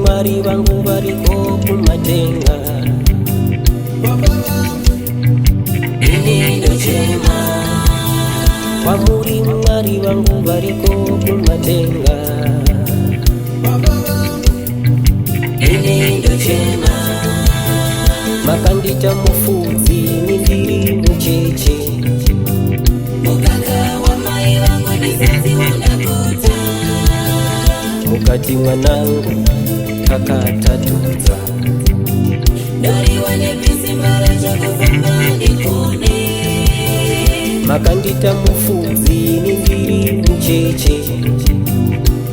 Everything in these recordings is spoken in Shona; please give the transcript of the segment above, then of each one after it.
Mari vangu variko kumatenga, ini ndo chema. Kwamuri mari vangu variko kumatenga, ini ndo chema. Makandita mufudzi nindiri mucheche, mukaka wa mai vangu ndisazi wanakuta. Mukati mwanangu kakatatuza, dori wane pisi mara chakufamba ndikone. Makandita mufudzi nindiri mucheche,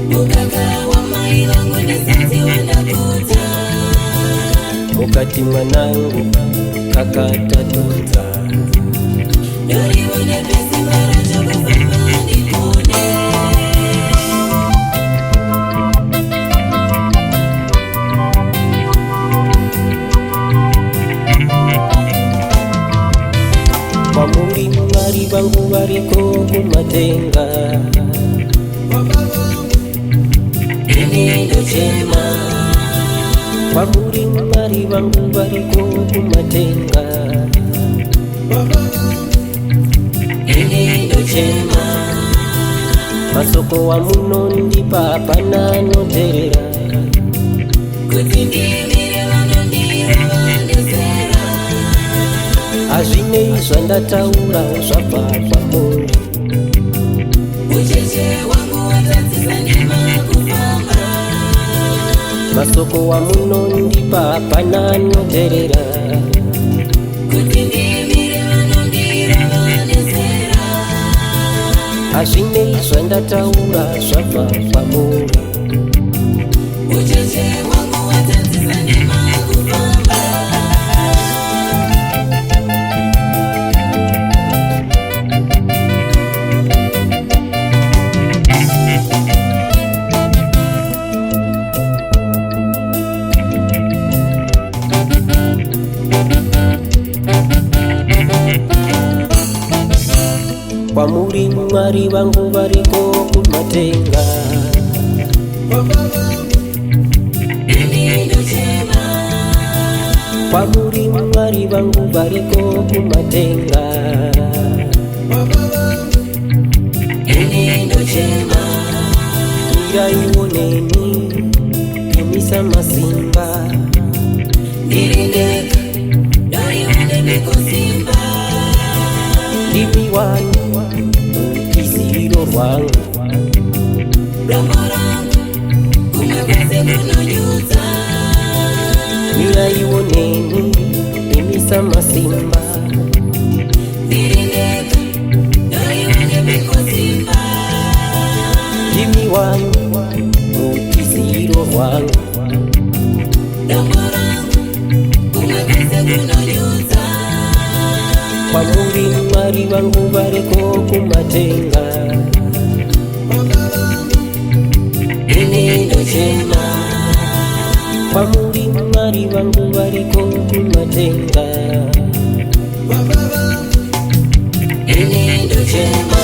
mukaka wa mai vangu ndisazi wanakuta. Mukati mwanangu kakatatuza, dori wane pisi mara chakufamba ndikone. Kwamuri mari vangu variko kumatenga, ini ndo chema. Kwamuri mari vangu variko kumatenga, ini ndo chema. Masoko wa muno ndipa apana noterera, kuti ndimire vanondira vandesera. Azvinei zvandataura zvabva pamuri, ucheche wangu watadzisa ndima kufamba. Masoko wa muno ndipa apana noterera, kuti ndimire vanondira vandesera. Azvinei zvandataura zvabva pamuri, ucheche wangu watadzisa ndima kufamba. Kwamuri mari vangu variko kumatenga, ini ndo chema. Kwamuri mari vangu variko kumatenga, ini ndo chema. Iraioneni imisa masimba, ndirindeka dori wane beko simba. Ndimi wanu kisiro rwangu, rambo rangu kumagase kunonyuza. Niraioneni imisa masimba, ndirindeka dori wane beko simba. Ndimi wanu kisiro rwangu, rambo rangu kumagase kunonyuza. Kwamuri mari vangu variko kumatenga, ini ndo chema. Kwamuri mari vangu variko kumatenga, ini ndo chema.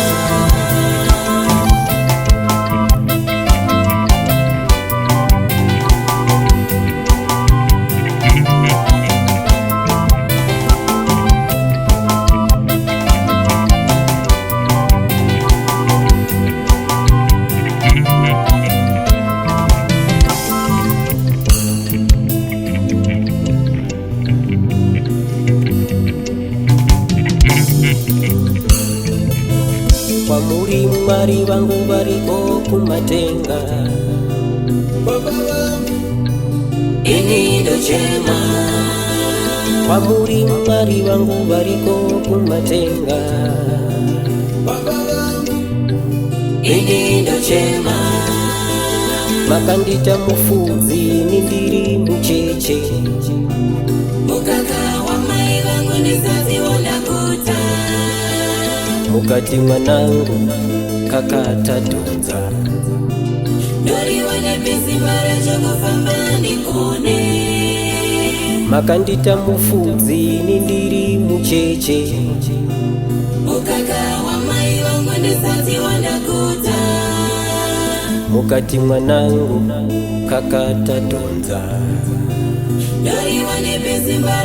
Kwamuri mari vangu variko kumatenga, ini ndo chema. Kwamuri mari vangu variko kumatenga. Ini ndochema Makandita mufudzi nindiri mucheche. mukaka wa mai vangu ndisaziona kuta. Mukati mwanangu kakatadhodza. Ndoriwane pisimba rachokufamba ndikone. Makandita mufudzi nindiri mucheche. Mukaka wa mai vangu ndisaziona kuta. Mukati mwanangu kakatadhodza. Ndoriwane pisimba